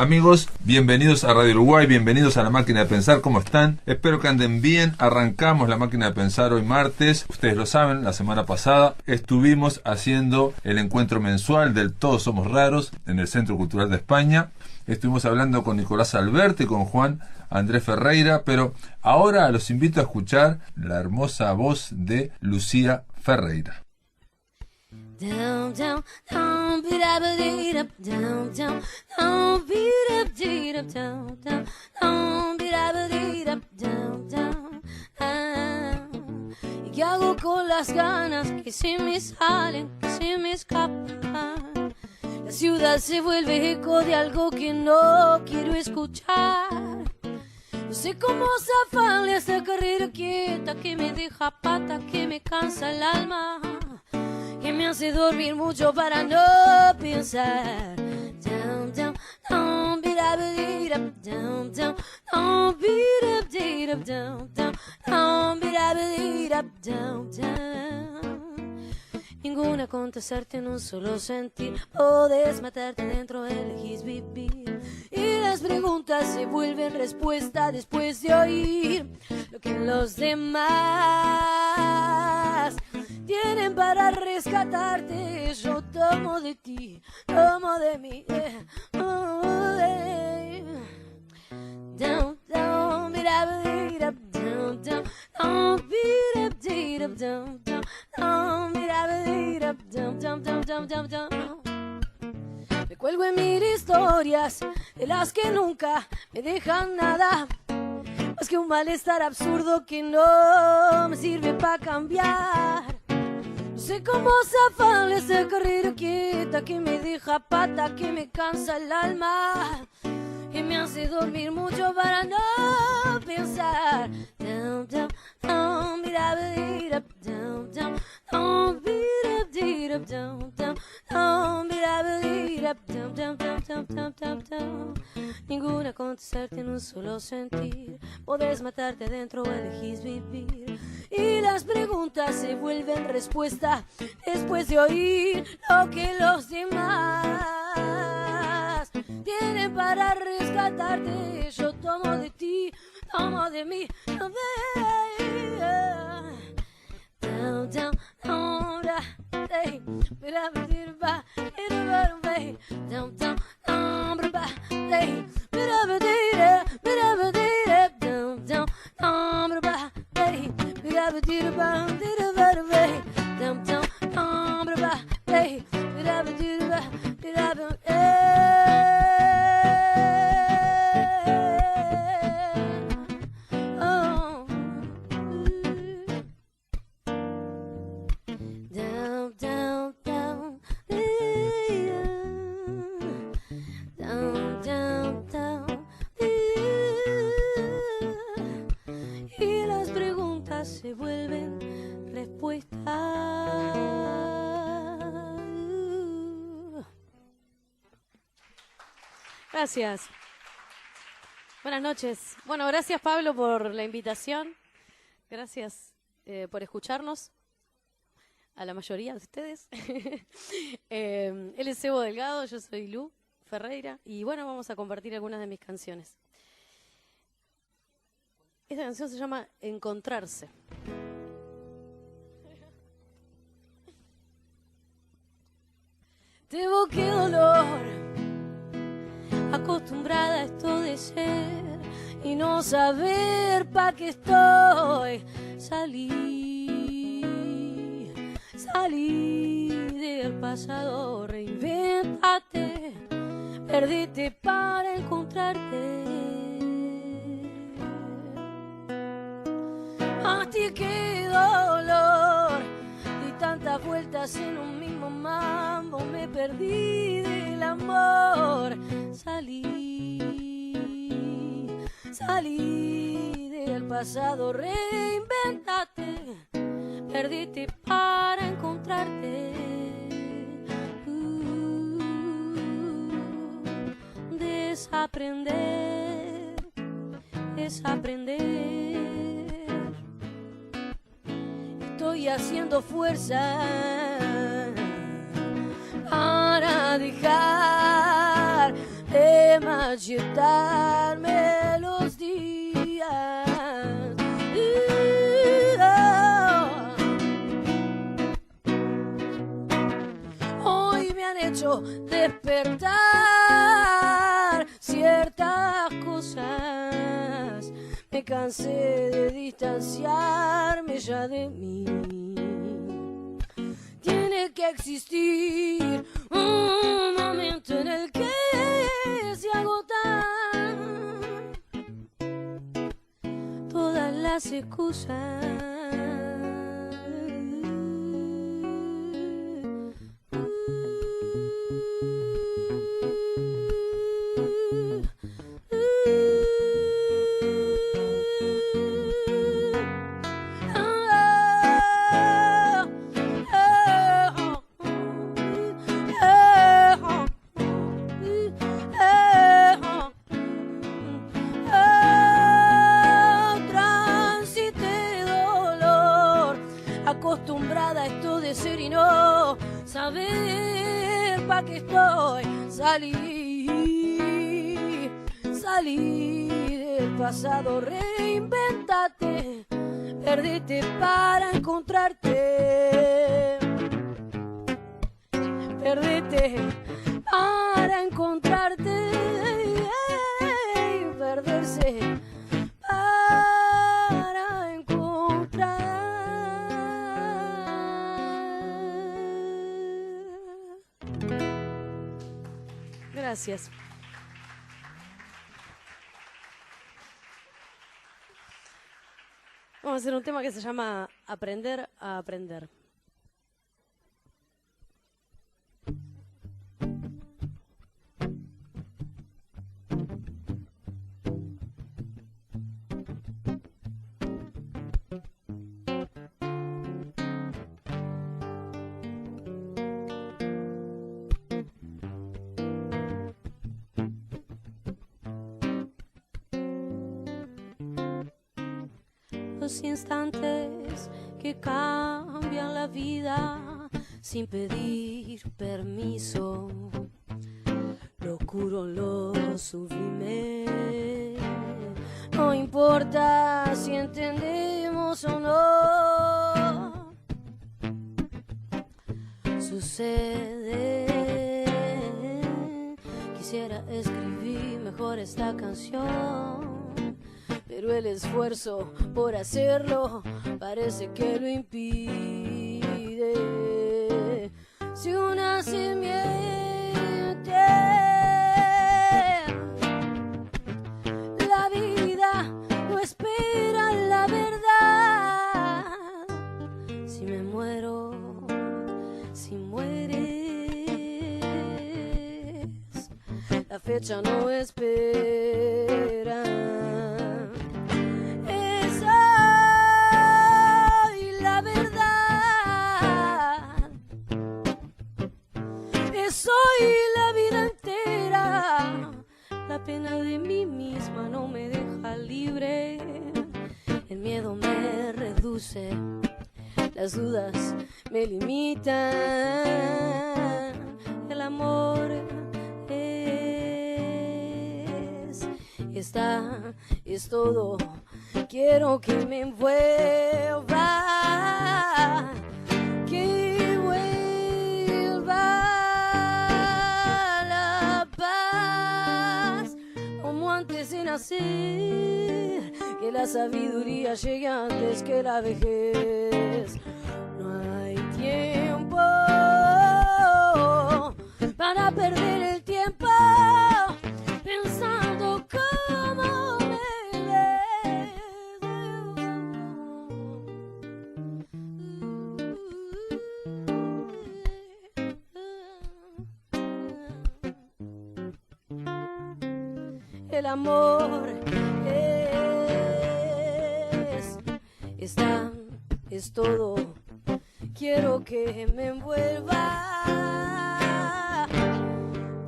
Amigos, bienvenidos a Radio Uruguay, bienvenidos a La Máquina de Pensar, ¿cómo están? Espero que anden bien. Arrancamos La Máquina de Pensar hoy martes. Ustedes lo saben, la semana pasada estuvimos haciendo el encuentro mensual del Todos Somos Raros en el Centro Cultural de España. Estuvimos hablando con Nicolás Alberti, con Juan Andrés Ferreira, pero ahora los invito a escuchar la hermosa voz de Lucía Ferreira. Down, down, down, beat up, down, down, down, beat up, down, down, down, beat up, down, down. ¿Y qué hago con las ganas que se me salen, que se me escapan? La ciudad se vuelve eco de algo que no quiero escuchar. No sé cómo zafarle a esta carrera quieta que me deja pata, que me cansa el alma, que me hace dormir mucho para no pensar. Down, down, down, beat up, down, down, down, beat up, down, down, down, beat up, down, down. Ninguna contestarte en un solo sentir. Podés matarte dentro, elegís vivir. Y las preguntas se vuelven respuesta después de oír lo que los demás tienen para rescatarte. Yo tomo de ti, tomo de mí. Down, down, beat up, down, down, down, beat up, down, down, down, beat up, down, down, down, down, down, down. Me cuelgo en mil historias de las que nunca me dejan nada, más que un malestar absurdo que no me sirve para cambiar. No sé cómo zafarle a esa carrera quieta que me deja pata, que me cansa el alma, que me hace dormir mucho para no pensar. Down, down, down, beat up, down, down, down, beat up, down, down, down, beat up, down, down, down, down, down, down, down. Ninguna contestarte en un solo sentir. Podés matarte adentro o elegís vivir. Y las preguntas se vuelven respuesta después de oír lo que los demás tienen para rescatarte. Yo tomo de ti, tomo de mí. Down, down, down, hey, down, down, hey, y las preguntas se vuelven respuestas. Gracias. Buenas noches. Bueno, gracias Pablo por la invitación. Gracias por escucharnos. A la mayoría de ustedes. Él es Sebo Delgado, yo soy Lu Ferreira. Y bueno, vamos a compartir algunas de mis canciones. Esta canción se llama Encontrarse. Te qué dolor, acostumbrada a esto de ser y no saber pa' qué estoy. Salí del pasado, reinventate, perdite para encontrarte. Ay, qué dolor, di tantas vueltas en un mismo mambo, me perdí del amor. Salí del pasado, reinventate, perdite para encontrarte. Desaprender es aprender. Estoy haciendo fuerza para dejar de agitarme los días. Hoy me han hecho despertar ciertas cosas. Me cansé de distanciarme ya de mí. Tiene que existir un momento en el que se agotan todas las excusas. Acostumbrada a esto de ser y no saber pa' qué estoy. Salí del pasado, reinventate, perdete para encontrarte, perdete para encontrarte, perderse para encontrar. Gracias. Vamos a hacer un tema que se llama Aprender a Aprender. Los instantes que cambian la vida sin pedir permiso, procuro lo sublime. No importa si entendemos o no, sucede. Quisiera escribir mejor esta canción, pero el esfuerzo por hacerlo parece que lo impide. Si una semiente la vida no espera la verdad. Si me muero, si mueres, la fecha no espera. Soy la vida entera, la pena de mí misma no me deja libre, el miedo me reduce, las dudas me limitan, el amor es todo, quiero que me envuelva, que vuelva antes de nacer, que la sabiduría llegue antes que la vejez. No hay tiempo para perder el tiempo pensando cómo me el amor es todo, quiero que me envuelva,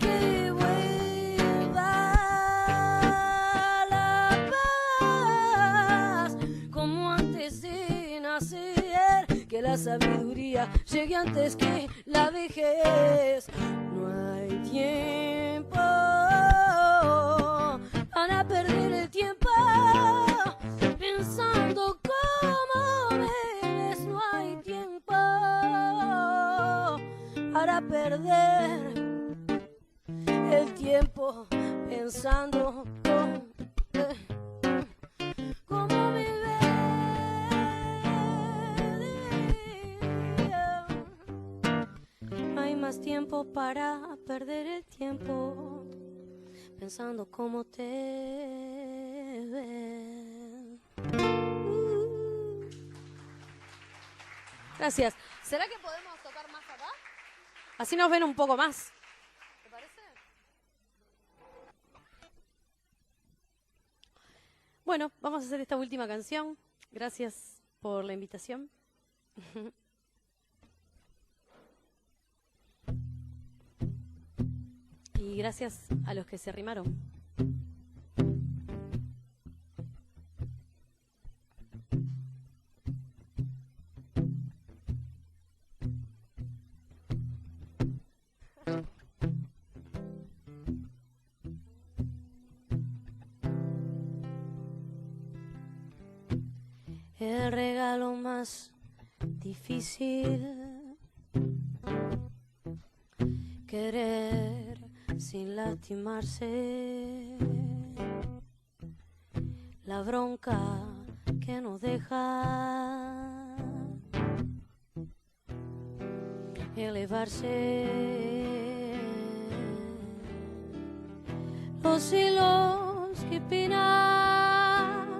que vuelva la paz, como antes de nacer, que la sabiduría llegue antes que la vejez. No hay tiempo tiempo pensando cómo vive. No hay más tiempo para perder el tiempo pensando cómo te ven. Gracias. ¿Será que podemos tocar más acá? Así nos ven un poco más. ¿Te parece? Bueno, vamos a hacer esta última canción. Gracias por la invitación. Y gracias a los que se arrimaron. El regalo más difícil, querer sin lastimarse, la bronca que no deja elevarse, los hilos que pinan,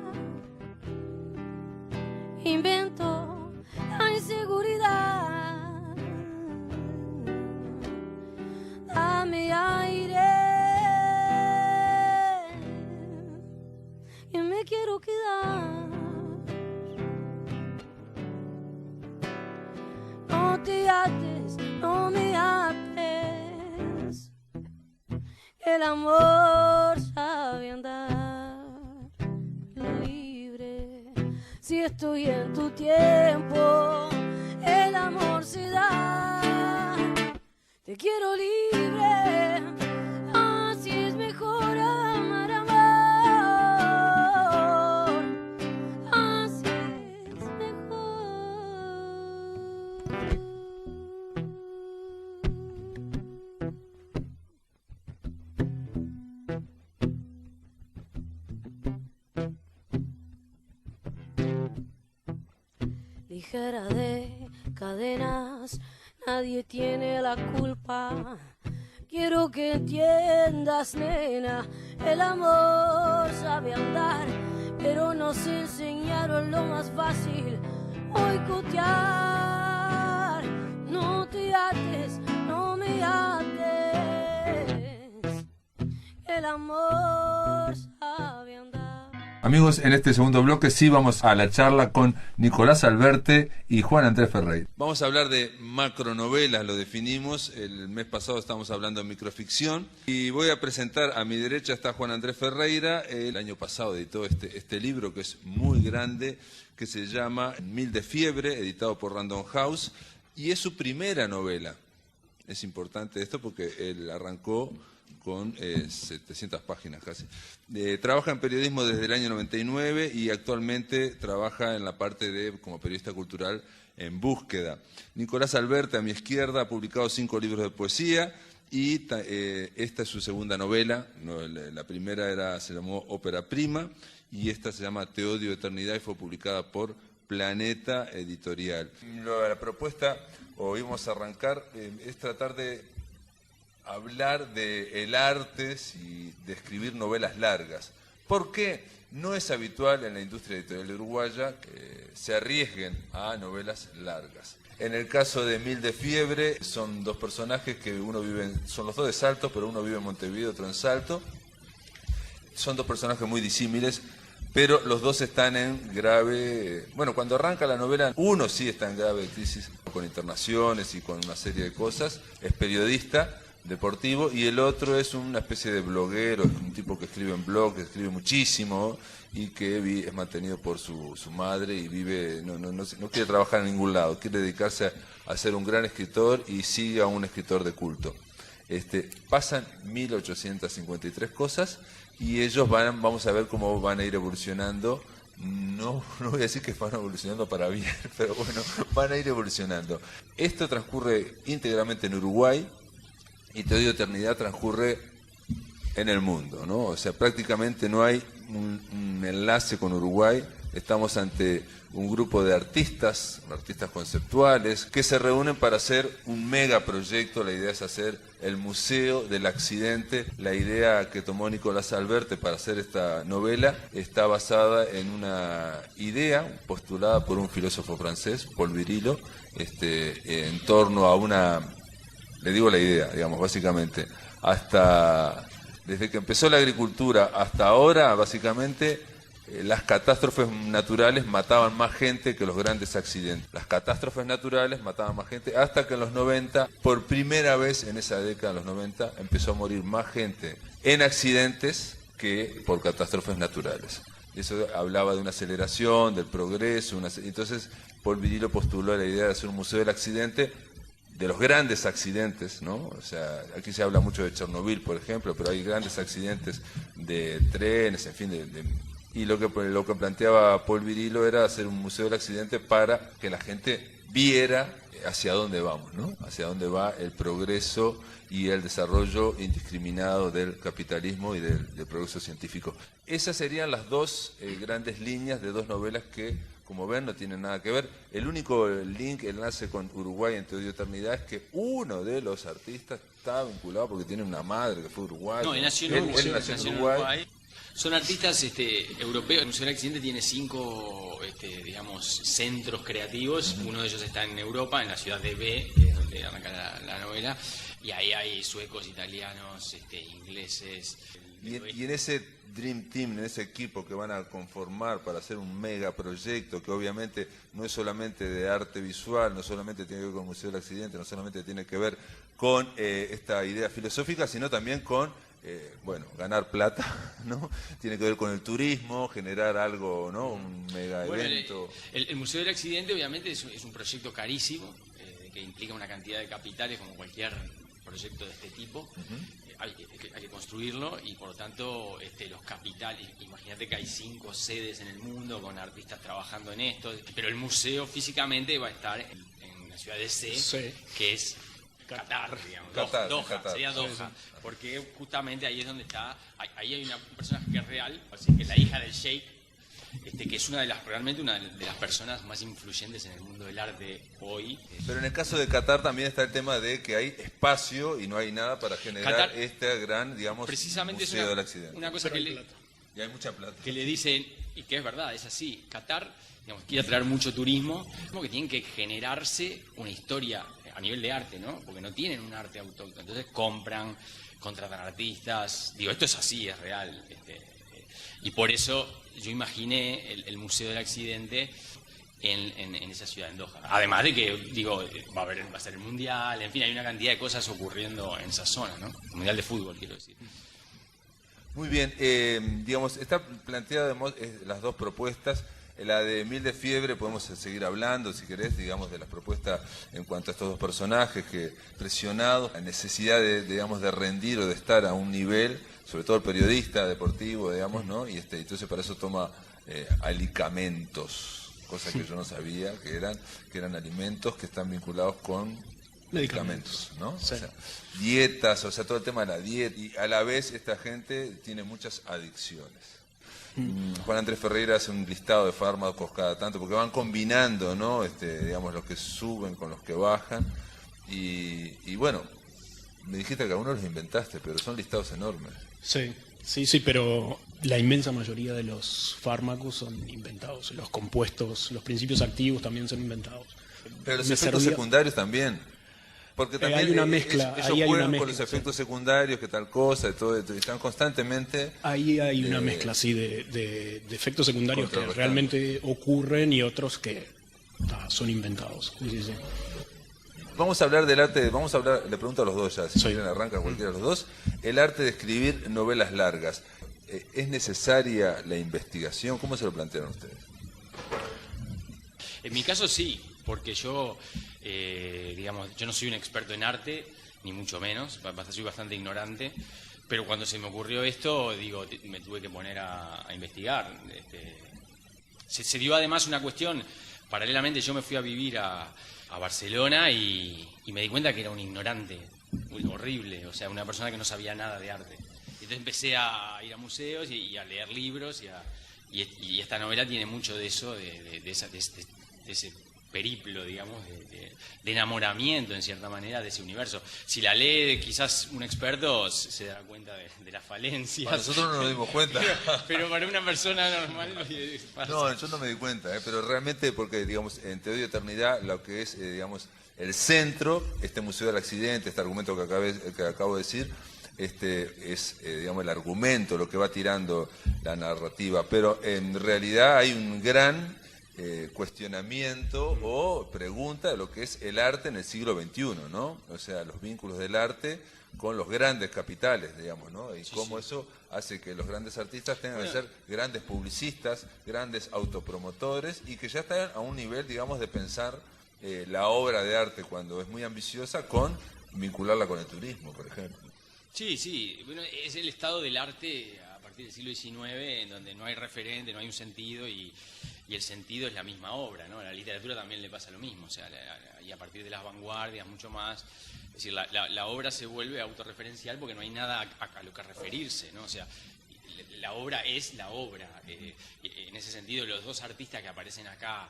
invento la inseguridad. Dame aire, que me quiero quedar. No te ates, no me ates, el amor sabe andar libre. Si estoy en tu tiempo, el amor se da. Te quiero libre, así es mejor amar, amor. Así es mejor. Ligera de cadenas, nadie tiene la culpa. Quiero que entiendas, nena, el amor sabe andar, pero nos enseñaron lo más fácil, boicotear. No te ates, no me ates, el amor sabe andar. Amigos, en este segundo bloque sí vamos a la charla con Nicolás Alberte y Juan Andrés Ferreira. Vamos a hablar de macronovelas, lo definimos. El mes pasado estábamos hablando de microficción. Y voy a presentar, a mi derecha está Juan Andrés Ferreira. El año pasado editó este libro que es muy grande, que se llama Mil de Fiebre, editado por Random House. Y es su primera novela. Es importante esto porque él arrancó con 700 páginas casi. Trabaja en periodismo desde el año 99 y actualmente trabaja en la parte de, como periodista cultural, en Búsqueda. Nicolás Alberte, a mi izquierda, ha publicado 5 libros de poesía y esta es su segunda novela. La primera se llamó Ópera Prima y esta se llama Te odio eternidad y fue publicada por Planeta Editorial. La propuesta, o íbamos a arrancar, es tratar de hablar del arte y de escribir novelas largas. ¿Por qué? No es habitual en la industria editorial uruguaya que se arriesguen a novelas largas. En el caso de Mil de Fiebre, son dos personajes que son los dos de Salto, pero uno vive en Montevideo, otro en Salto. Son dos personajes muy disímiles, pero los dos están en grave... Bueno, cuando arranca la novela, uno sí está en grave crisis con internaciones y con una serie de cosas, es periodista deportivo, y el otro es una especie de bloguero, es un tipo que escribe en blog, que escribe muchísimo y que es mantenido por su madre y vive, no quiere trabajar en ningún lado, quiere dedicarse a ser un gran escritor y sigue a un escritor de culto. Pasan 1853 cosas y ellos vamos a ver cómo van a ir evolucionando. No voy a decir que van evolucionando para bien, pero bueno, van a ir evolucionando. Esto transcurre íntegramente en Uruguay y Te odio eternidad transcurre en el mundo, ¿no? O sea, prácticamente no hay un enlace con Uruguay. Estamos ante un grupo de artistas conceptuales, que se reúnen para hacer un megaproyecto. La idea es hacer el Museo del Accidente. La idea que tomó Nicolás Alberte para hacer esta novela está basada en una idea postulada por un filósofo francés, Paul Virilio, en torno a una... Le digo la idea, digamos, básicamente, desde que empezó la agricultura hasta ahora, básicamente, las catástrofes naturales mataban más gente que los grandes accidentes. Las catástrofes naturales mataban más gente hasta que en los 90, por primera vez en esa década, en los 90, empezó a morir más gente en accidentes que por catástrofes naturales. Eso hablaba de una aceleración, del progreso. Entonces, Paul Virilio postuló la idea de hacer un museo del accidente, de los grandes accidentes, ¿no? O sea, aquí se habla mucho de Chernobyl, por ejemplo, pero hay grandes accidentes de trenes, en fin, y lo que planteaba Paul Virilio era hacer un museo del accidente para que la gente viera hacia dónde vamos, ¿no? Hacia dónde va el progreso y el desarrollo indiscriminado del capitalismo y del progreso científico. Esas serían las dos grandes líneas de dos novelas que, como ven, no tienen nada que ver. El único link, enlace con Uruguay en Odio y Eternidad, es que uno de los artistas está vinculado porque tiene una madre que fue uruguaya. No, él nació en Uruguay. Son artistas europeos. El Museo del Accidente tiene 5 digamos, centros creativos. Uno de ellos está en Europa, en la ciudad de B, que es donde arranca la novela. Y ahí hay suecos, italianos, ingleses. Y en ese Dream Team, en ese equipo que van a conformar para hacer un megaproyecto, que obviamente no es solamente de arte visual, no solamente tiene que ver con el Museo del Accidente, no solamente tiene que ver con esta idea filosófica, sino también con ganar plata, ¿no? Tiene que ver con el turismo, generar algo, ¿no? Un mega evento. Bueno, el Museo del Accidente obviamente es un proyecto carísimo, que implica una cantidad de capitales como cualquier proyecto de este tipo. Hay que construirlo y por lo tanto los capitales, imagínate que hay 5 sedes en el mundo con artistas trabajando en esto, pero el museo físicamente va a estar en la ciudad de C, que es Qatar, digamos. Doha, sería Doha, porque justamente ahí es donde está, ahí hay un personaje que es real, así que la hija del sheikh, que es realmente una de las personas más influyentes en el mundo del arte hoy. Pero en el caso de Qatar también está el tema de que hay espacio y no hay nada para generar Qatar, este gran, digamos, precisamente museo del accidente. Una cosa y hay mucha plata. Que le dicen, y que es verdad, es así, Qatar, digamos, quiere atraer mucho turismo, como que tienen que generarse una historia a nivel de arte, ¿no? Porque no tienen un arte autóctono, entonces contratan artistas, digo, esto es así, es real, y por eso yo imaginé el Museo del Accidente en esa ciudad, en Doha. Además de que, digo, va a ser el Mundial, en fin, hay una cantidad de cosas ocurriendo en esa zona, ¿no? El Mundial de fútbol, quiero decir. Muy bien, digamos, está planteada las dos propuestas. La de Mil de Fiebre podemos seguir hablando, si querés, digamos, de las propuestas en cuanto a estos dos personajes que, presionados, la necesidad de rendir o de estar a un nivel, sobre todo el periodista deportivo, digamos, ¿no? Y entonces para eso toma alicamentos, cosas que yo no sabía que eran alimentos que están vinculados con medicamentos, ¿no? Sí. O sea, dietas, o sea, todo el tema de la dieta, y a la vez esta gente tiene muchas adicciones. Juan Andrés Ferreira hace un listado de fármacos cada tanto, porque van combinando, ¿no? Digamos, los que suben con los que bajan, y bueno, me dijiste que algunos los inventaste, pero son listados enormes. Sí, pero la inmensa mayoría de los fármacos son inventados, los compuestos, los principios activos también son inventados. Pero los efectos secundarios también. Porque también hay una mezcla, ellos juegan con los efectos secundarios, que tal cosa, y todo, están constantemente... Ahí hay una mezcla, sí, de efectos secundarios que realmente ocurren y otros que son inventados. Sí. Vamos a hablar del arte, le pregunto a los dos ya, si quieren arrancan cualquiera de los dos, el arte de escribir novelas largas. ¿Es necesaria la investigación? ¿Cómo se lo plantearon ustedes? En mi caso sí, porque yo... yo no soy un experto en arte, ni mucho menos, soy bastante ignorante, pero cuando se me ocurrió esto, me tuve que poner a investigar. Se dio además una cuestión, paralelamente yo me fui a vivir a Barcelona y me di cuenta que era un ignorante, muy horrible, o sea, una persona que no sabía nada de arte. entonces empecé a ir a museos y a leer libros y esta novela tiene mucho de eso, de ese periplo, digamos, de enamoramiento en cierta manera de ese universo. Si la lee quizás un experto se dará cuenta de las falencias. Para nosotros no nos dimos cuenta. Pero para una persona normal pasa. No, yo no me di cuenta, pero realmente porque, digamos, en Te doy eternidad, lo que es, digamos, el centro, este Museo del Accidente, este argumento que acabo de decir, es, digamos, el argumento, lo que va tirando la narrativa, pero en realidad hay un gran cuestionamiento o pregunta de lo que es el arte en el siglo XXI, ¿no? O sea, los vínculos del arte con los grandes capitales, digamos, ¿no? Y cómo eso hace que los grandes artistas tengan que ser grandes publicistas, grandes autopromotores y que ya están a un nivel, digamos, de pensar la obra de arte cuando es muy ambiciosa con vincularla con el turismo, por ejemplo. Sí, bueno, es el estado del arte a partir del siglo XIX en donde no hay referente, no hay un sentido y el sentido es la misma obra, ¿no? A la literatura también le pasa lo mismo, o sea, y a partir de las vanguardias mucho más, es decir, la obra se vuelve autorreferencial porque no hay nada a lo que referirse, ¿no? O sea, la obra es la obra. En ese sentido, los dos artistas que aparecen acá,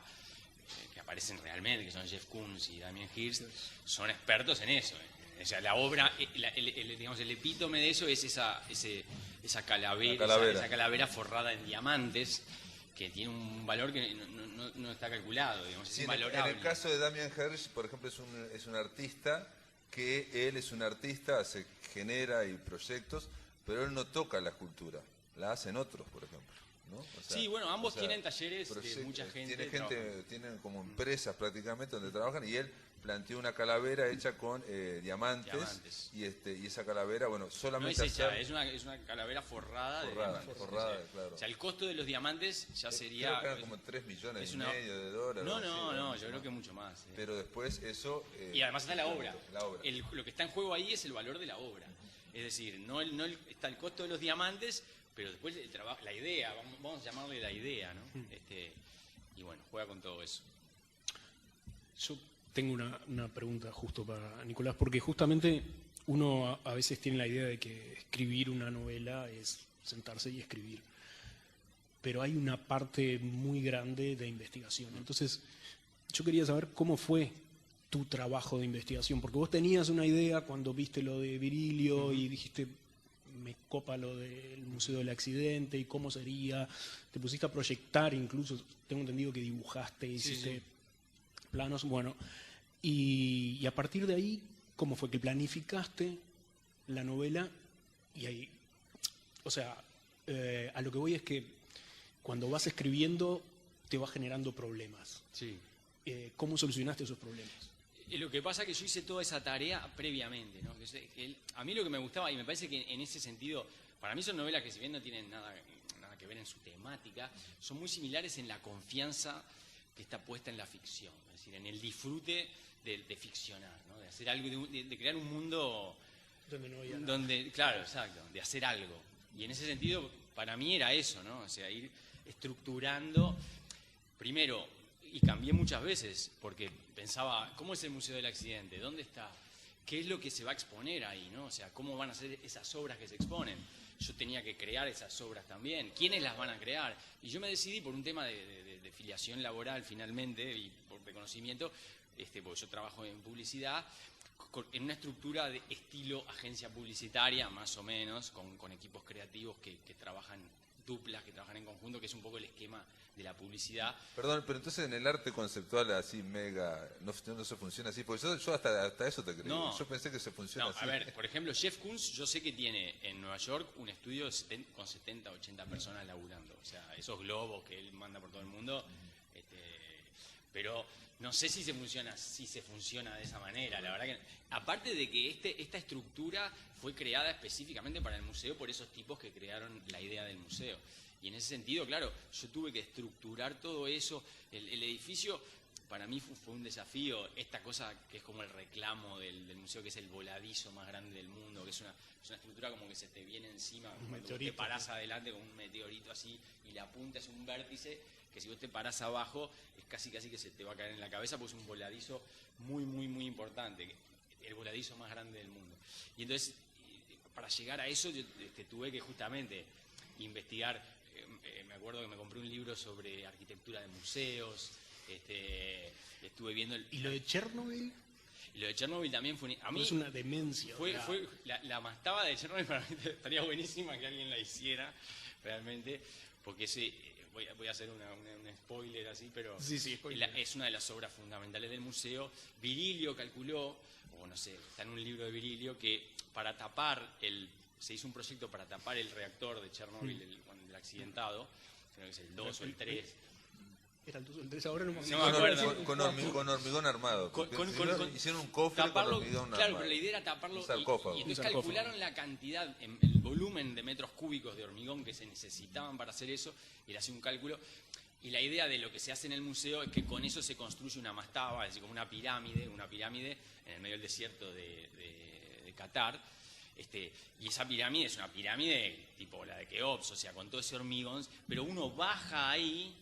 que aparecen realmente, que son Jeff Koons y Damien Hirst, son expertos en eso. O sea, la obra, digamos, el epítome de eso es esa calavera forrada en diamantes, que tiene un valor que no está calculado, digamos, es invalorable. En el caso de Damien Hirst, por ejemplo, es un artista que él es un artista, genera y proyectos, pero él no toca la escultura, la hacen otros, por ejemplo, ¿no? O sea, sí, bueno, ambos tienen talleres de mucha gente. Tienen como empresas prácticamente donde trabajan y él planteó una calavera hecha con diamantes. Y esa calavera, bueno, solamente no es hecha, es una calavera forrada de diamantes. Claro. O sea, el costo de los diamantes ya sería... Creo que eran como 3 millones y medio de dólares. No, yo creo que mucho más. Pero después eso... y además está la obra. Lo que está en juego ahí es el valor de la obra. Es decir, no está el costo de los diamantes, pero después el trabajo, la idea, vamos a llamarle la idea, ¿no? Y bueno, juega con todo eso. Yo tengo una pregunta justo para Nicolás, porque justamente uno a veces tiene la idea de que escribir una novela es sentarse y escribir, pero hay una parte muy grande de investigación. Entonces, yo quería saber cómo fue tu trabajo de investigación, porque vos tenías una idea cuando viste lo de Virilio y dijiste, me copa lo del Museo del Accidente y cómo sería, te pusiste a proyectar, incluso tengo entendido que dibujaste, hiciste planos, bueno, y a partir de ahí, ¿cómo fue que planificaste la novela? Y ahí, o sea, a lo que voy es que cuando vas escribiendo te va generando problemas. Sí. ¿Cómo solucionaste esos problemas? Lo que pasa es que yo hice toda esa tarea previamente, ¿no? A mí lo que me gustaba, y me parece que en ese sentido, para mí son novelas que si bien no tienen nada que ver en su temática, son muy similares en la confianza que está puesta en la ficción, es decir, en el disfrute de ficcionar, ¿no? De hacer algo, de crear un mundo donde no había nada. Claro, exacto, de hacer algo. Y en ese sentido, para mí era eso, ¿no? O sea, ir estructurando, primero, y cambié muchas veces, porque pensaba, ¿cómo es el Museo del Accidente? ¿Dónde está? ¿Qué es lo que se va a exponer ahí, no? O sea, ¿cómo van a ser esas obras que se exponen? Yo tenía que crear esas obras también. ¿Quiénes las van a crear? Y yo me decidí por un tema de filiación laboral, finalmente, y por reconocimiento, porque yo trabajo en publicidad, en una estructura de estilo agencia publicitaria, más o menos, con equipos creativos que trabajan duplas, que trabajan en conjunto, que es un poco el esquema de la publicidad. Perdón, pero entonces en el arte conceptual así mega, no se funciona así, porque yo hasta eso te creo. No, yo pensé que se funciona así. A ver, por ejemplo, Jeff Koons, yo sé que tiene en Nueva York un estudio con 70, 80 personas laburando. O sea, esos globos que él manda por todo el mundo, pero no sé si se funciona de esa manera. La verdad que, aparte de que esta estructura fue creada específicamente para el museo por esos tipos que crearon la idea del museo. Y en ese sentido, claro, yo tuve que estructurar todo eso. El edificio, para mí fue un desafío. Esta cosa que es como el reclamo del museo, que es el voladizo más grande del mundo, que es una estructura como que se te viene encima, cuando te parás adelante con un meteorito así, y la punta es un vértice, que si vos te parás abajo, es casi que se te va a caer en la cabeza, porque es un voladizo muy, muy, muy importante. El voladizo más grande del mundo. Y entonces, para llegar a eso yo tuve que justamente investigar. Me acuerdo que me compré un libro sobre arquitectura de museos. Estuve viendo ¿Y lo de Chernobyl? Y lo de Chernobyl también fue... A mí es una demencia. Fue la mastaba de Chernobyl para mí estaría buenísima que alguien la hiciera, realmente, porque voy a hacer un spoiler así, pero sí, es una de las obras fundamentales del museo. Virilio calculó, o no sé, está en un libro de Virilio, que se hizo un proyecto para tapar el reactor de Chernobyl, el accidentado, creo que es el 2 o el 3. Era el 2 o el 3, ahora no me acuerdo. Con hormigón armado. Hicieron un cofre con hormigón armado. Claro, pero la idea era taparlo y entonces calcularon la cantidad, el volumen de metros cúbicos de hormigón que se necesitaban para hacer eso, y le hacía un cálculo. Y la idea de lo que se hace en el museo es que con eso se construye una mastaba, es decir, como una pirámide en el medio del desierto de Qatar. Y esa pirámide es una pirámide tipo la de Keops, o sea, con todo ese hormigón, pero uno baja ahí.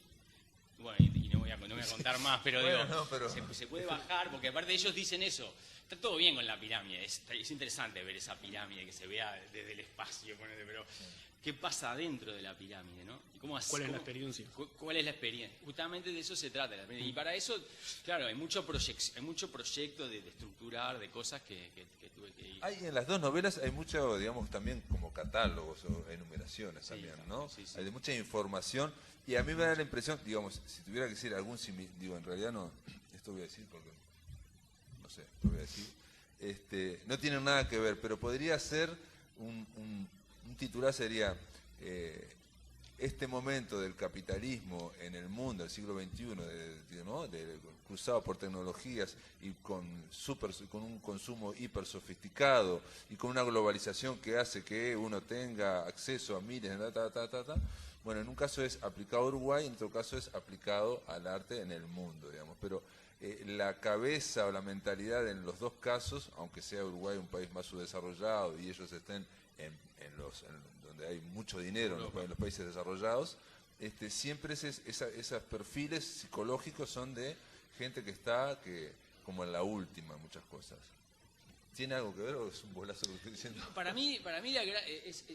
Bueno, y no voy a contar más, pero se puede bajar, porque aparte ellos dicen eso. Está todo bien con la pirámide, es interesante ver esa pirámide que se vea desde el espacio, pero ¿qué pasa dentro de la pirámide, no? ¿Y ¿Cuál es la experiencia? ¿Cuál es la experiencia? Justamente de eso se trata. Y para eso, claro, hay mucho proyecto de estructurar, de cosas que tuve que ir. En las dos novelas hay mucho, digamos, también como catálogos o enumeraciones también, ¿no? Sí. Hay de mucha información. Y a mí me da la impresión, digamos, si tuviera que decir en realidad no, esto voy a decir porque, no sé, lo voy a decir, no tiene nada que ver, pero podría ser, un titular sería, este momento del capitalismo en el mundo del siglo XXI, cruzado por tecnologías y con un consumo hiper sofisticado y con una globalización que hace que uno tenga acceso a miles de bueno, en un caso es aplicado a Uruguay, en otro caso es aplicado al arte en el mundo, digamos. Pero la cabeza o la mentalidad en los dos casos, aunque sea Uruguay un país más subdesarrollado y ellos estén donde hay mucho dinero en los países desarrollados, siempre esos perfiles psicológicos son de gente que está como en la última en muchas cosas. ¿Tiene algo que ver o es un bolazo lo que estoy diciendo? Para mí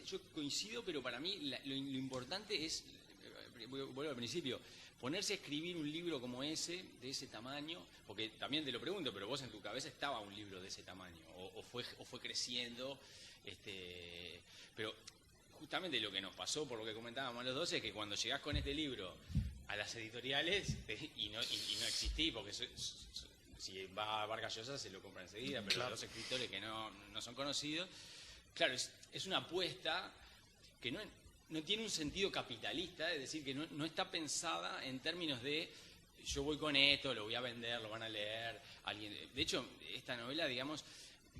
yo coincido, pero para mí lo importante es, vuelvo al principio, ponerse a escribir un libro como ese, de ese tamaño, porque también te lo pregunto, pero vos en tu cabeza estaba un libro de ese tamaño, o fue creciendo, pero justamente lo que nos pasó, por lo que comentábamos los dos, es que cuando llegás con este libro a las editoriales y no existí, porque si va a Vargas Llosa se lo compra enseguida, pero claro, los escritores que no son conocidos, claro, es una apuesta que no tiene un sentido capitalista, es decir, que no está pensada en términos de yo voy con esto, lo voy a vender, lo van a leer alguien. De hecho, esta novela, digamos...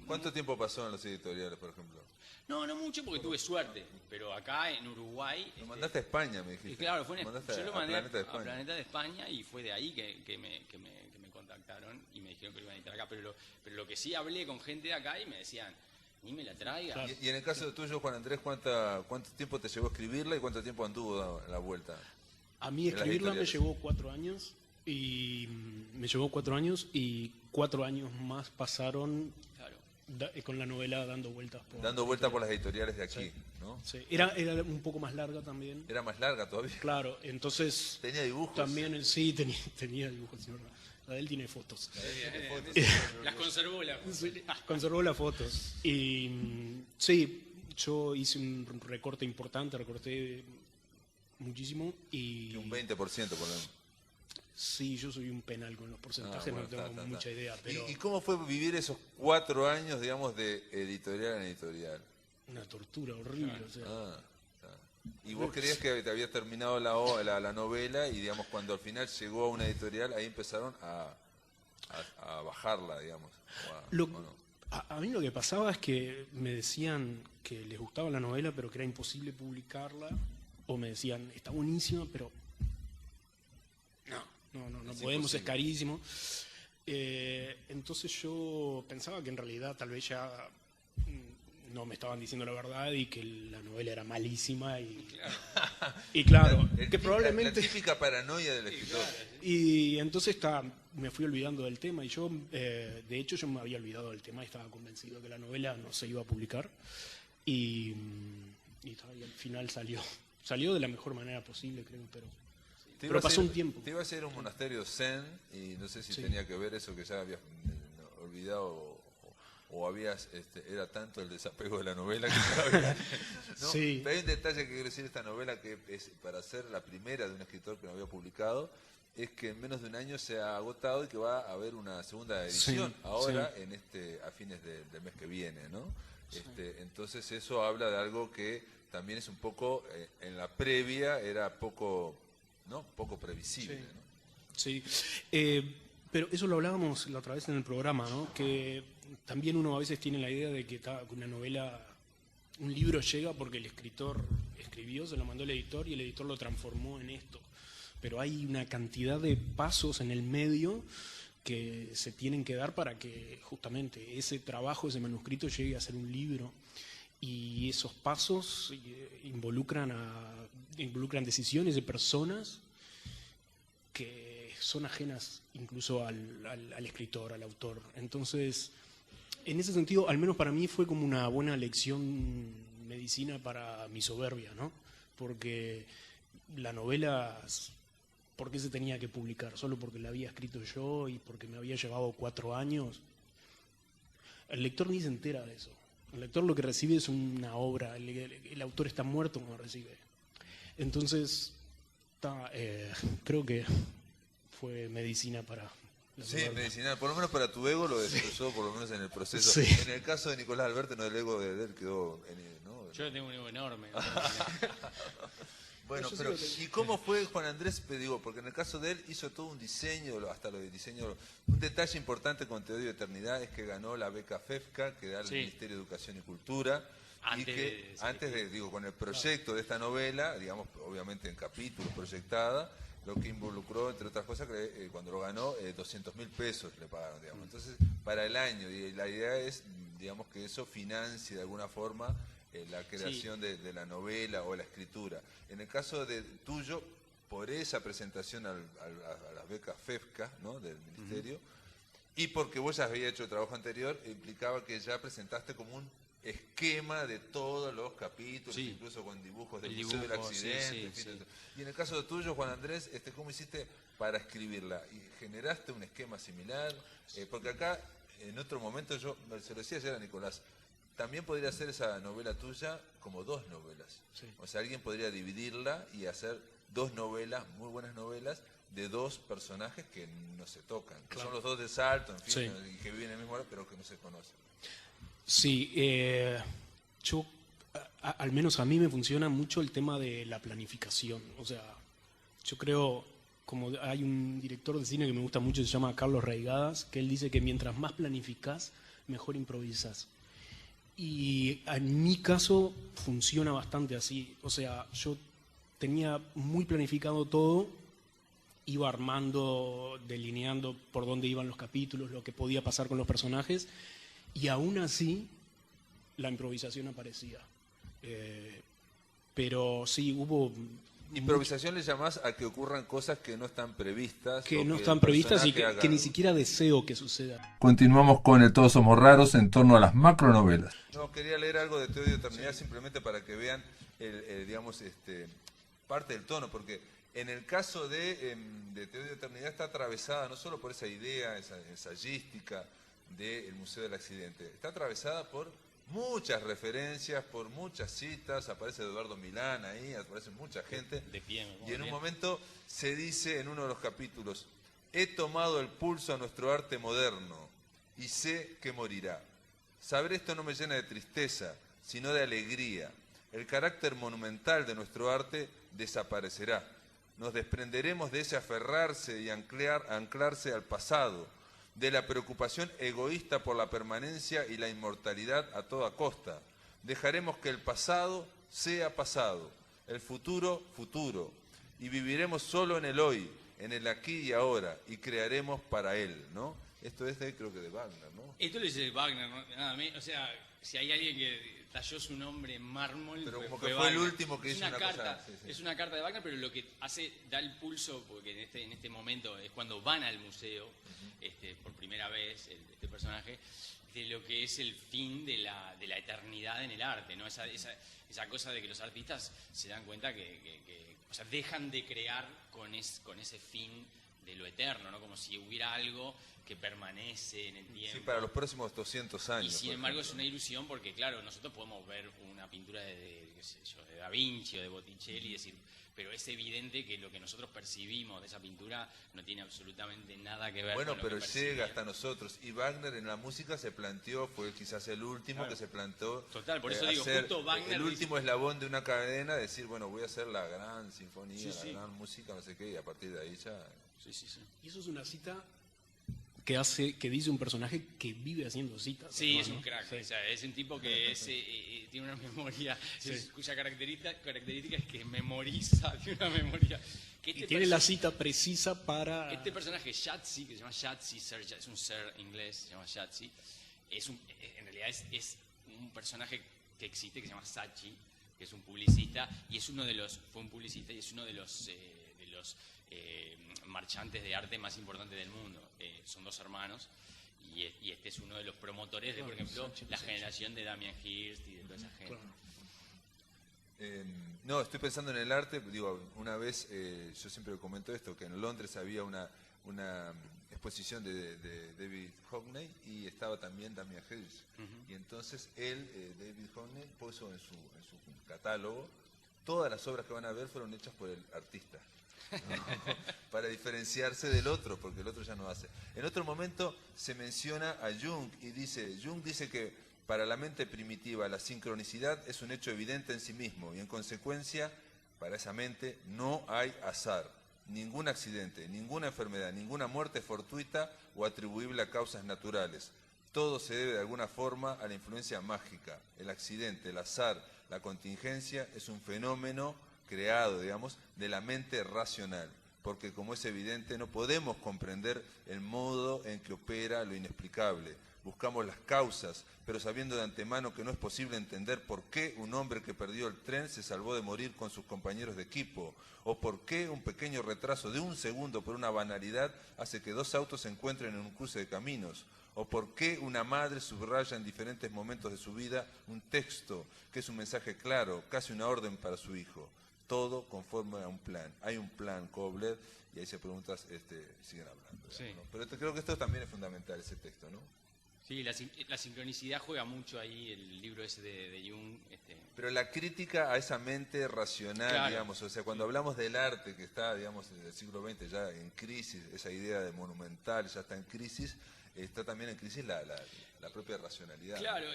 ¿Cuánto tiempo pasó en los editoriales, por ejemplo? No mucho porque tuve suerte, pero acá en Uruguay... Lo mandaste a España, me dijiste. Claro, yo lo mandé a Planeta de España y fue de ahí que me contactaron y me dijeron que lo iban a editar acá, pero lo que sí hablé con gente de acá y me decían, ni me la traigas. Claro. Y en el caso tuyo, Juan Andrés, ¿cuánto tiempo te llevó a escribirla y cuánto tiempo anduvo en la vuelta? A mí escribirla me llevó 4 años y 4 años más pasaron... con la novela dando vueltas por las editoriales de aquí, sí. ¿No? Sí. Era un poco más larga también. Era más larga todavía. Claro, entonces... ¿Tenía dibujos? También sí, tenía dibujos, señor. La de él tiene fotos. Las conservó conservó las fotos. Y sí, yo hice un recorte importante, recorté muchísimo y... Un 20% por lo menos. Sí, yo soy un penal con los porcentajes, no tengo mucha idea. Pero... ¿Y cómo fue vivir esos 4 años, digamos, de editorial en editorial? Una tortura horrible, o sea. ¿Y vos creías que te había terminado la novela y, digamos, cuando al final llegó a una editorial, ahí empezaron a bajarla, digamos? A mí lo que pasaba es que me decían que les gustaba la novela, pero que era imposible publicarla, o me decían, está buenísima, pero... No podemos, es carísimo. Entonces yo pensaba que en realidad tal vez ya no me estaban diciendo la verdad y que la novela era malísima y claro, que probablemente... La típica paranoia del escritor. Y entonces me fui olvidando del tema y yo, de hecho yo me había olvidado del tema y estaba convencido que la novela no se iba a publicar. Y al final salió de la mejor manera posible, creo, pero Te pasó un tiempo. Te ibas a ir a un monasterio zen y no sé si Sí. tenía que ver eso que ya habías olvidado o habías, era tanto el desapego de la novela que ya habías, ¿no? Sí. Pero hay un detalle que quiero decir de esta novela que es para ser la primera de un escritor que no había publicado, es que en menos de un año se ha agotado y que va a haber una segunda edición Sí, ahora sí. a fines del mes que viene, ¿no? Entonces eso habla de algo que también es un poco, en la previa era poco previsible, Sí. ¿no? Sí, pero eso lo hablábamos la otra vez en el programa, ¿no? Que también uno a veces tiene la idea de que una novela, un libro llega porque el escritor escribió, se lo mandó al editor y el editor lo transformó en esto. Pero hay una cantidad de pasos en el medio que se tienen que dar para que justamente ese trabajo, ese manuscrito llegue a ser un libro. Y esos pasos involucran decisiones de personas que son ajenas incluso al escritor, al autor. Entonces, en ese sentido, al menos para mí fue como una buena lección medicina para mi soberbia, ¿no? Porque la novela, ¿por qué se tenía que publicar? ¿Solo porque la había escrito yo y porque me había llevado 4 años? El lector ni se entera de eso. El lector lo que recibe es una obra, el autor está muerto cuando recibe. Entonces, creo que fue medicina para la Sí, soberbia. medicinal, por lo menos para tu ego lo destrozó, por lo menos en el proceso. Sí. En el caso de Nicolás Alberto, no, el ego de él quedó, ¿no? Yo tengo un ego enorme. ¿no? Bueno, Yo pero sí lo tengo. ¿y cómo fue Juan Andrés? Digo, porque en el caso de él hizo todo un diseño, hasta lo de diseño. Un detalle importante con Te odio eternidad es que ganó la beca FEFCA, que da el Sí. Ministerio de Educación y Cultura. Con el proyecto de esta novela, digamos, obviamente en capítulos proyectada, lo que involucró, entre otras cosas, que cuando lo ganó, 200.000 pesos le pagaron, digamos. Entonces, para el año, y la idea es, digamos, que eso financie de alguna forma la creación de la novela o la escritura. En el caso tuyo, por esa presentación a las becas FEFCA, ¿no?, del Ministerio, y porque vos ya habías hecho el trabajo anterior, implicaba que ya presentaste como un esquema de todos los capítulos, Sí. incluso con dibujos del El Museo del dibujo, sí, Accidente. sí, en fin, sí. Y en el caso de tuyo, Juan Andrés, ¿cómo hiciste para escribirla? ¿Y generaste un esquema similar? Porque acá, en otro momento, yo se lo decía ayer a Nicolás, también podría hacer esa novela tuya como 2 novelas. Sí. O sea, alguien podría dividirla y hacer 2 novelas, muy buenas novelas, de 2 personajes que no se tocan. Que Claro. son los 2 de Salto, en fin, Sí. y que viven en el mismo lugar, pero que no se conocen. Sí, yo, al menos a mí me funciona mucho el tema de la planificación. O sea, yo creo, como hay un director de cine que me gusta mucho, se llama Carlos Reigadas, que él dice que mientras más planificás, mejor improvisás. Y en mi caso funciona bastante así. O sea, yo tenía muy planificado todo, iba armando, delineando por dónde iban los capítulos, lo que podía pasar con los personajes, y aún así la improvisación aparecía. Pero sí, hubo... Improvisación le llamás a que ocurran cosas que no están previstas. que o no el están previstas y personaje que haga- ni siquiera deseo que suceda. Continuamos con el Todos Somos Raros en torno a las macronovelas. No, quería leer algo de Te odio eternidad simplemente para que vean, digamos, parte del tono, porque en el caso de Te odio eternidad está atravesada no solo por esa idea, esa ensayística del Museo del Accidente, está atravesada por muchas referencias, por muchas citas, aparece Eduardo Milán ahí, aparece mucha gente. De pie, me pongo Y en de un pie. momento se dice en uno de los capítulos, he tomado el pulso a nuestro arte moderno y sé que morirá. Saber esto no me llena de tristeza, sino de alegría. El carácter monumental de nuestro arte desaparecerá. Nos desprenderemos de ese aferrarse y anclarse al pasado, de la preocupación egoísta por la permanencia y la inmortalidad a toda costa. Dejaremos que el pasado sea pasado, el futuro, futuro, y viviremos solo en el hoy, en el aquí y ahora, y crearemos para él, ¿no? Esto es creo que de Wagner, ¿no? Esto lo dice Wagner, ¿no? Nada, o sea, si hay alguien que talló su nombre en mármol, Pero como fue que fue el Wagner. último que Es hizo una carta, cosa, sí, sí. Es una carta de Wagner, pero lo que hace, da el pulso, porque en este momento es cuando van al museo, por primera vez, este personaje, de lo que es el fin de la eternidad en el arte, ¿no? Esa cosa de que los artistas se dan cuenta que o sea, dejan de crear con ese fin de lo eterno, ¿no? Como si hubiera algo que permanece en el tiempo. Sí, para los próximos 200 años. Y sin embargo es una ilusión porque, claro, nosotros podemos ver una pintura qué sé yo, de Da Vinci o de Botticelli y decir, pero es evidente que lo que nosotros percibimos de esa pintura no tiene absolutamente nada que ver Bueno, con lo pero que percibía. llega hasta nosotros. Y Wagner en la música se planteó, fue quizás el último Claro. que se planteó. Total, por eso digo, hacer justo Wagner el dice- último eslabón de una cadena, decir, bueno, voy a hacer la gran sinfonía, Sí, sí. la gran música, no sé qué, y a partir de ahí ya... Sí, sí, sí. Y eso es una cita que dice un personaje que vive haciendo citas. Sí, además, es un ¿no? crack. Sí. O sea, es un tipo que tiene una memoria cuya característica es que memoriza, tiene una memoria. Que Y tiene la cita precisa para... Este personaje, Shazzy, que se llama Shazzy, es un ser inglés, se llama Shazzy, en realidad es un personaje que existe, que se llama Saatchi, que es un publicista, y fue un publicista y es uno de los marchantes de arte más importantes del mundo. Son dos hermanos, y este es uno de los promotores de, por ejemplo, la generación de Damien Hirst y de toda esa gente. Claro. No, estoy pensando en el arte, digo, una vez, yo siempre comento esto, que en Londres había una exposición de David Hockney y estaba también Damien Hirst. Y entonces él, David Hockney, puso en su catálogo, todas las obras que van a ver fueron hechas por el artista. ¿No? Para diferenciarse del otro, porque el otro ya no hace. En otro momento se menciona a Jung y Jung dice que para la mente primitiva la sincronicidad es un hecho evidente en sí mismo y en consecuencia para esa mente no hay azar, ningún accidente, ninguna enfermedad, ninguna muerte fortuita o atribuible a causas naturales. Todo se debe de alguna forma a la influencia mágica. El accidente, el azar, la contingencia es un fenómeno creado, digamos, de la mente racional, porque como es evidente no podemos comprender el modo en que opera lo inexplicable. Buscamos las causas, pero sabiendo de antemano que no es posible entender por qué un hombre que perdió el tren se salvó de morir con sus compañeros de equipo, o por qué un pequeño retraso de un segundo por una banalidad hace que dos autos se encuentren en un cruce de caminos, o por qué una madre subraya en diferentes momentos de su vida un texto que es un mensaje claro, casi una orden para su hijo. Todo conforme a un plan. Hay un plan, Kobler, y ahí se preguntas, siguen hablando. Sí. Digamos, ¿no? Pero creo que esto también es fundamental, ese texto, ¿no? Sí, la sincronicidad juega mucho ahí, el libro ese de Jung. Pero la crítica a esa mente racional, Claro. digamos, o sea, cuando hablamos del arte que está, digamos, en el siglo XX ya en crisis, esa idea de monumental ya está en crisis, está también en crisis la propia racionalidad. Claro,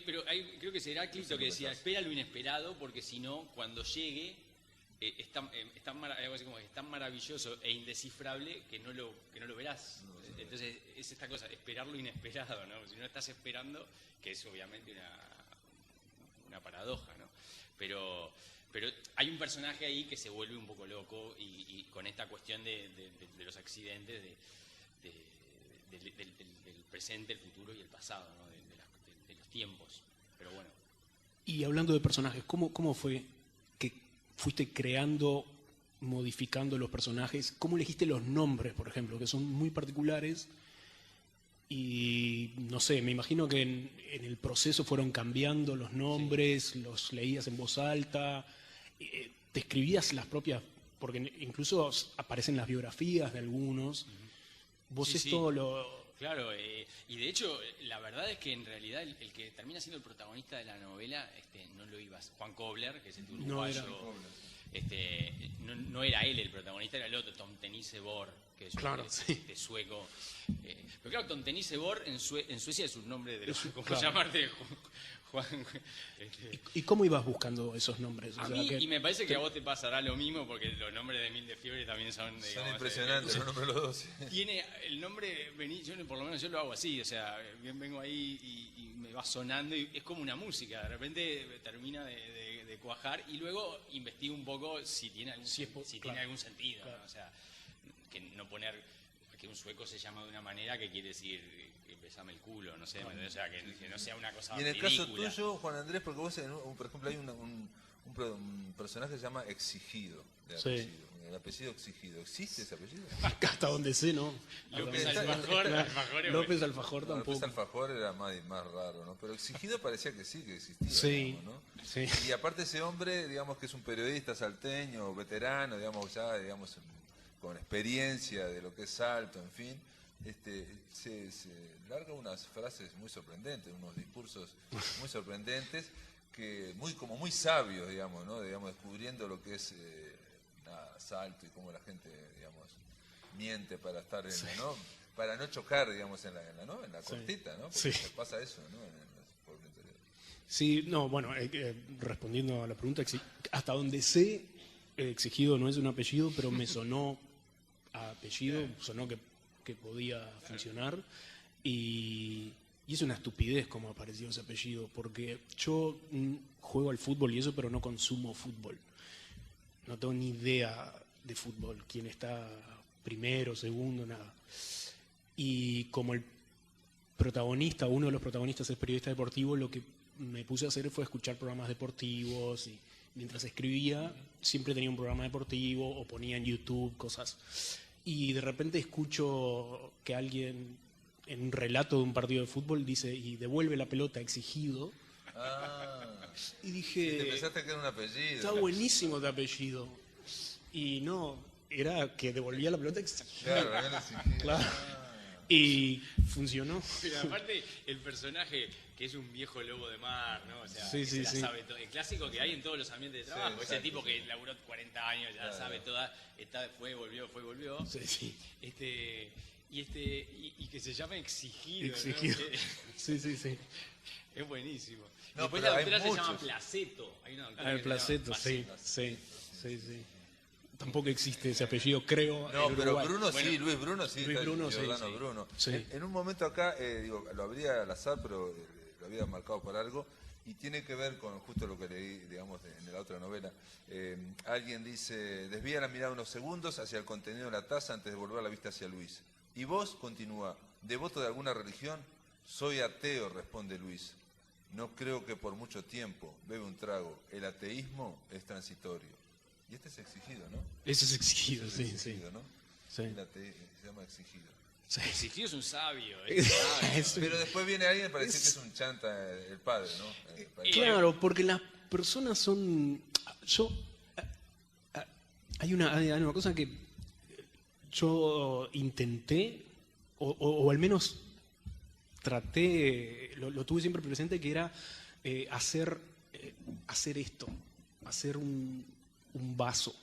pero creo que es Heráclito que decía, pensás. espera lo inesperado, porque si no, cuando llegue, es tan maravilloso e indescifrable que no lo verás. Entonces es esta cosa, esperar lo inesperado, ¿no? Si no estás esperando, que es obviamente una paradoja, ¿no? Pero hay un personaje ahí que se vuelve un poco loco y con esta cuestión de los accidentes, del presente, el futuro y el pasado, ¿no? De los tiempos. Pero bueno. Y hablando de personajes, ¿cómo fue que fuiste creando, modificando los personajes? ¿Cómo elegiste los nombres, por ejemplo, que son muy particulares? Y no sé, me imagino que en el proceso fueron cambiando los nombres, los leías en voz alta, te escribías las propias, porque incluso aparecen las biografías de algunos. Vos Sí, esto sí. lo... Claro, y de hecho, la verdad es que en realidad el que termina siendo el protagonista de la novela, no lo ibas. Juan Kobler, que es el No era uruguayo, no era él el protagonista, era el otro, Tom Tenise Bor, que es Claro, sí. sueco. Pero claro, Tom Tenise Bor en Suecia es un nombre de como claro. llamarte Juan. ¿Y cómo ibas buscando esos nombres? O A sea, mí, que- y me parece que a vos te pasará lo mismo, porque los nombres de Mil de Fiebre también son... Son digamos, impresionantes, los nombres de los dos. tiene el nombre, por lo menos yo lo hago así, o sea, bien vengo ahí y me va sonando y es como una música, de repente termina de cuajar y luego investigo un poco si tiene algún, tiene claro, algún sentido, claro. ¿no? O sea, que no poner que un sueco se llama de una manera que quiere decir besame el culo, no sé, o sea, que no sea una cosa Y en el caso ridícula. tuyo, Juan Andrés, porque vos, por ejemplo, hay un personaje que se llama Exigido, de Sí. apellido. El apellido Exigido. ¿Existe ese apellido? Acá hasta donde sé, ¿no? López está- Alfajor, Claro, Alfajor es López Alfajor No, tampoco. López Alfajor era más raro, ¿no? Pero Exigido parecía que sí, que existía. Sí, digamos, ¿no? sí. Y aparte ese hombre, digamos que es un periodista salteño, veterano, digamos ya, digamos, con experiencia de lo que es Salto, en fin, se larga unas frases muy sorprendentes, unos discursos muy sorprendentes, que como muy sabios, digamos, ¿no? Digamos, descubriendo lo que es Salto y cómo la gente, digamos, miente para estar ¿no? Para no chocar, digamos, en la cortita, ¿no? Porque Sí. se pasa eso, ¿no? En los pueblos interiores. Sí, no, bueno, respondiendo a la pregunta, hasta donde sé, Exigido no es un apellido, pero me sonó a apellido, sonó que podía funcionar. Y es una estupidez como apareció ese apellido, porque yo juego al fútbol y eso, pero no consumo fútbol. No tengo ni idea de fútbol, quién está primero, segundo, nada. Y como el protagonista, uno de los protagonistas es periodista deportivo, lo que me puse a hacer fue escuchar programas deportivos y mientras escribía siempre tenía un programa deportivo o ponía en YouTube cosas. Y de repente escucho que alguien en un relato de un partido de fútbol dice y devuelve la pelota Exigido. Y dije, Te pensaste que era un apellido. está buenísimo de apellido. Y no, era que devolvía la pelota Exigido. Claro, era Exigido. Claro. Y funcionó. Pero aparte, el personaje que es un viejo lobo de mar, ¿no? O sea, Sí, que sí, se la sí. sabe todo. El clásico que hay en todos los ambientes de trabajo. Ese exacto, tipo sí. que laburó 40 años, ya sabe toda, fue, volvió. Sí, sí. Y que se llama Exigido, Exigido. ¿no? Sí, sí, sí. Es buenísimo. No, Después pero la hay doctora se llama muchos. Placeto. Hay una doctora Ah, el que se llama Placeto, sí, Placeto. sí. Tampoco existe ese apellido, creo. No, en pero Uruguay. Bruno Bueno, sí, Luis Bruno sí. Luis está Bruno, sí, Giordano sí. Bruno. Sí. En un momento acá, lo abría al azar, pero lo había marcado por algo, y tiene que ver con justo lo que leí, digamos, en la otra novela. Alguien dice, desvía la mirada unos segundos hacia el contenido de la taza antes de volver la vista hacia Luis. Y vos, continúa, ¿devoto de alguna religión? Soy ateo, responde Luis. No creo que por mucho tiempo bebe un trago. El ateísmo es transitorio. Y este es Exigido, ¿no? Ese es Exigido, sí, sí. Exigido, ¿no? Sí. Se llama Exigido. Sí. Exigido es un sabio. Es un sabio. Pero después viene alguien para decir que es un chanta el padre, ¿no? El padre. Claro, porque las personas son... Hay una cosa que yo intenté, o al menos traté, lo tuve siempre presente, que era hacer esto, hacer un vaso,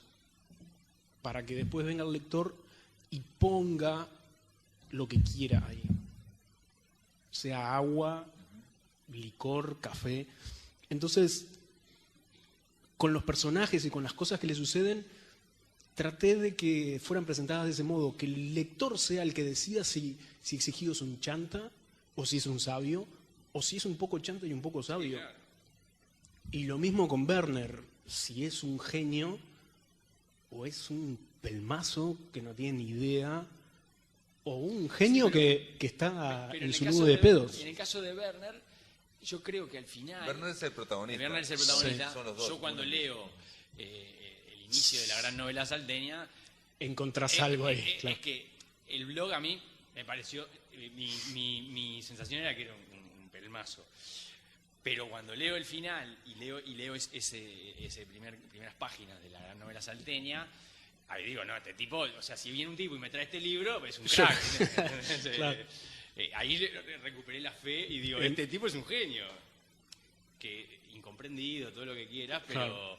para que después venga el lector y ponga lo que quiera ahí. Sea agua, licor, café. Entonces, con los personajes y con las cosas que le suceden, traté de que fueran presentadas de ese modo, que el lector sea el que decida si Exigido es un chanta, o si es un sabio, o si es un poco chanta y un poco sabio. Claro. Y lo mismo con Werner, si es un genio o es un pelmazo que no tiene ni idea, o un genio que está Pero en el su caso nube de pedos. En el caso de Werner, yo creo que al final... Werner es el protagonista. Werner es el protagonista. Sí, son los dos. Yo cuando leo el inicio de la gran novela salteña, Encontrás algo ahí. Claro. es que el blog a mí me pareció, mi sensación era que era un pelmazo. Pero cuando leo el final y leo ese primeras páginas de la gran novela salteña, ahí digo, no, este tipo, o sea, si viene un tipo y me trae este libro, es un crack. Entonces, Claro. ahí recuperé la fe y digo, este tipo es un genio. Que incomprendido, todo lo que quieras, pero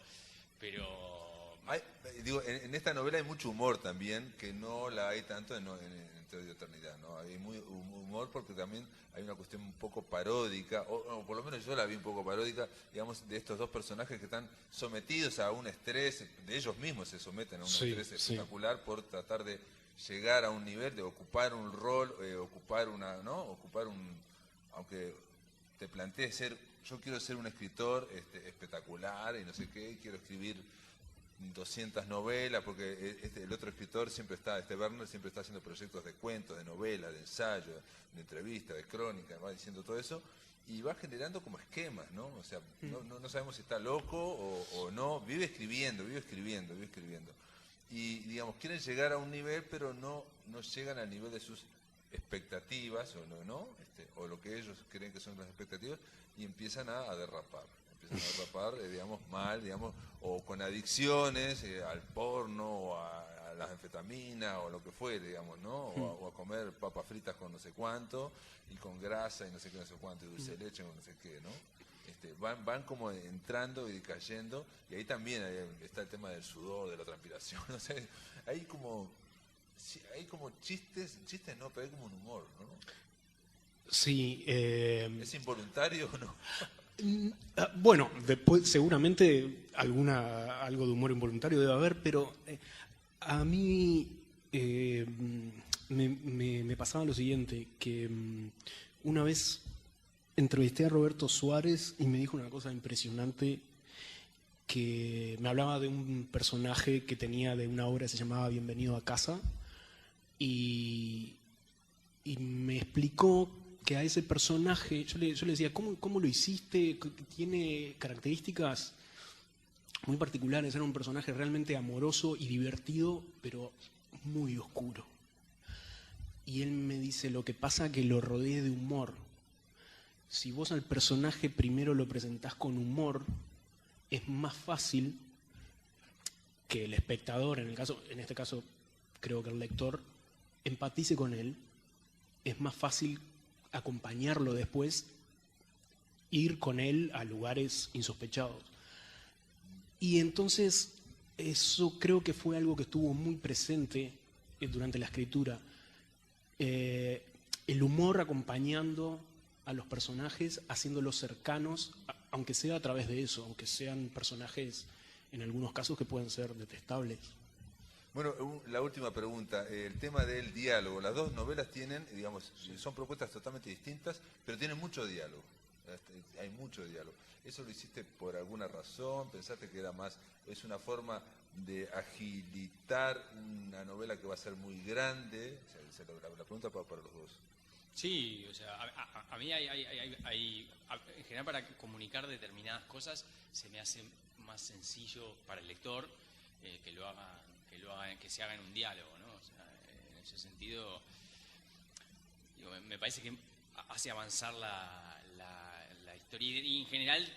Digo, en esta novela hay mucho humor también, que no la hay tanto en Teoría de Eternidad, ¿no? Hay muy humor porque también hay una cuestión un poco paródica, o por lo menos yo la vi un poco paródica, digamos, de estos dos personajes que están sometidos a un estrés, de ellos mismos se someten a un estrés espectacular por tratar de llegar a un nivel, de ocupar un rol, ocupar un, aunque te plantees yo quiero ser un escritor espectacular y no sé qué, quiero escribir 200 novelas, porque el otro escritor siempre está, Werner siempre está haciendo proyectos de cuentos, de novelas, de ensayo, de entrevistas, de crónica, va diciendo todo eso, y va generando como esquemas, ¿no? O sea, no sabemos si está loco o no, vive escribiendo. Y, digamos, quieren llegar a un nivel, pero no llegan al nivel de sus expectativas, o lo que ellos creen que son las expectativas, y empiezan a derrapar. Digamos, mal, digamos, o con adicciones al porno, o a las anfetaminas, o lo que fuere, digamos, ¿no? O a comer papas fritas con no sé cuánto, y con grasa, y no sé qué, no sé cuánto, y dulce de leche, con no sé qué, ¿no? Van como entrando y cayendo, y ahí también está el tema del sudor, de la transpiración, no sé, hay como chistes no, pero hay como un humor, ¿no? Sí. ¿Es involuntario o no? Bueno, después seguramente algo de humor involuntario debe haber, pero a mí me pasaba lo siguiente, que una vez entrevisté a Roberto Suárez y me dijo una cosa impresionante, que me hablaba de un personaje que tenía de una obra que se llamaba Bienvenido a casa, y me explicó que a ese personaje, yo le decía, ¿cómo lo hiciste? Tiene características muy particulares, era un personaje realmente amoroso y divertido, pero muy oscuro. Y él me dice, lo que pasa es que lo rodeé de humor. Si vos al personaje primero lo presentás con humor, es más fácil que el espectador, en este caso creo que el lector, empatice con él, es más fácil acompañarlo después, ir con él a lugares insospechados. Y entonces eso creo que fue algo que estuvo muy presente durante la escritura. El humor acompañando a los personajes, haciéndolos cercanos, aunque sea a través de eso, aunque sean personajes en algunos casos que pueden ser detestables. Bueno, la última pregunta, el tema del diálogo. Las dos novelas tienen, digamos, son propuestas totalmente distintas, pero tienen mucho diálogo. Hay mucho diálogo. ¿Eso lo hiciste por alguna razón? ¿Pensaste que es una forma de agilitar una novela que va a ser muy grande? O sea, la pregunta para los dos. Sí, o sea, a mí en general para comunicar determinadas cosas se me hace más sencillo para el lector que se haga en un diálogo, ¿no? O sea, en ese sentido, me parece que hace avanzar la historia y en general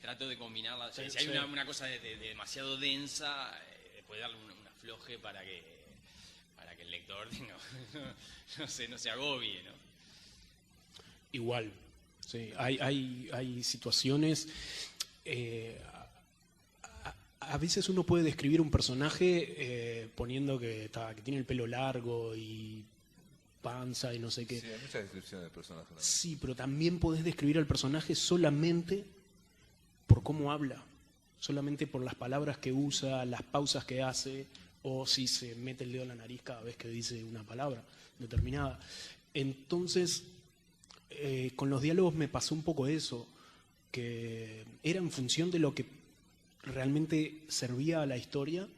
trato de combinarla. Si hay una cosa de demasiado densa, puede darle un afloje para que el lector no se agobie, ¿no? Igual, sí. Hay situaciones. A veces uno puede describir un personaje poniendo que tiene el pelo largo y panza y no sé qué. Sí, hay muchas descripciones del personaje, ¿no? Sí, pero también podés describir al personaje solamente por cómo habla, solamente por las palabras que usa, las pausas que hace, o si se mete el dedo en la nariz cada vez que dice una palabra determinada. Entonces, con los diálogos me pasó un poco eso, que era en función de lo que realmente servía a la historia.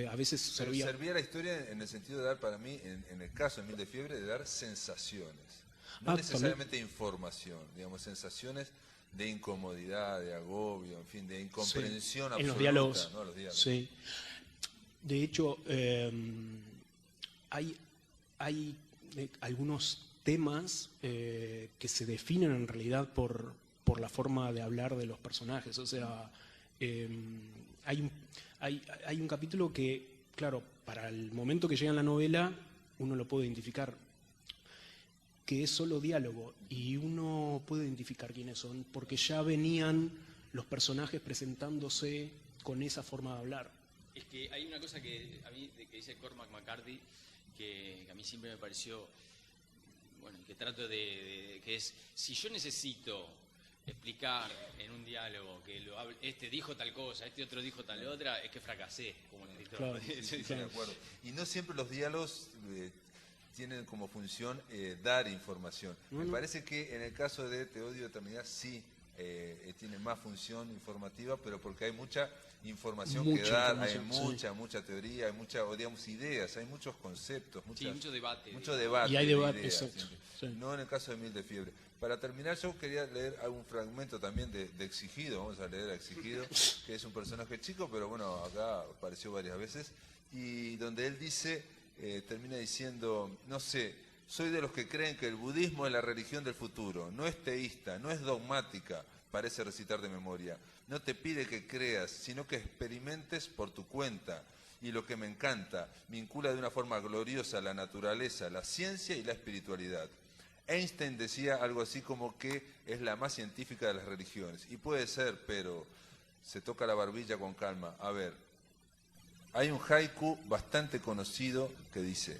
A veces servía a la historia en el sentido de dar, para mí, en el caso de Mil de Fiebre, de dar sensaciones. No necesariamente también información, digamos, sensaciones de incomodidad, de agobio, en fin, de incomprensión absoluta. En los diálogos. ¿No? Los diálogos. Sí. De hecho, hay algunos temas que se definen en realidad por la forma de hablar de los personajes. O sea, hay un capítulo que, claro, para el momento que llega en la novela, uno lo puede identificar, que es solo diálogo, y uno puede identificar quiénes son, porque ya venían los personajes presentándose con esa forma de hablar. Es que hay una cosa que dice Cormac McCarthy que a mí siempre me pareció, bueno, que trato que es, si yo necesito explicar en un diálogo que este dijo tal cosa, este otro dijo tal otra, es que fracasé como escritor. Claro, sí, de acuerdo. Y no siempre los diálogos tienen como función dar información. Me parece que en el caso de Te odio de eternidad sí tiene más función informativa, pero porque hay mucha información Mucha que dar, información, hay mucha teoría, hay muchas, digamos, ideas, hay muchos conceptos, Sí, mucho debate. mucho debate. Y hay de debate, ideas, exacto, sí. no en el caso de Mil de Fiebre. Para terminar, yo quería leer algún fragmento también de Exigido, vamos a leer a Exigido, que es un personaje chico, pero bueno, acá apareció varias veces, y donde él dice, termina diciendo, no sé, soy de los que creen que el budismo es la religión del futuro, no es teísta, no es dogmática, parece recitar de memoria, no te pide que creas, sino que experimentes por tu cuenta. Y lo que me encanta, vincula de una forma gloriosa la naturaleza, la ciencia y la espiritualidad. Einstein decía algo así como que es la más científica de las religiones. Y puede ser, pero se toca la barbilla con calma. A ver, hay un haiku bastante conocido que dice,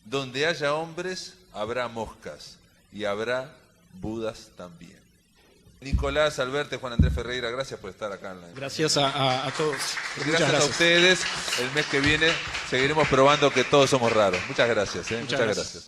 donde haya hombres, habrá moscas y habrá budas también. Nicolás, Alberto, Juan Andrés Ferreira, gracias por estar acá. Gracias a todos. Gracias a ustedes. El mes que viene seguiremos probando que todos somos raros. Muchas gracias. Muchas Muchas gracias. gracias.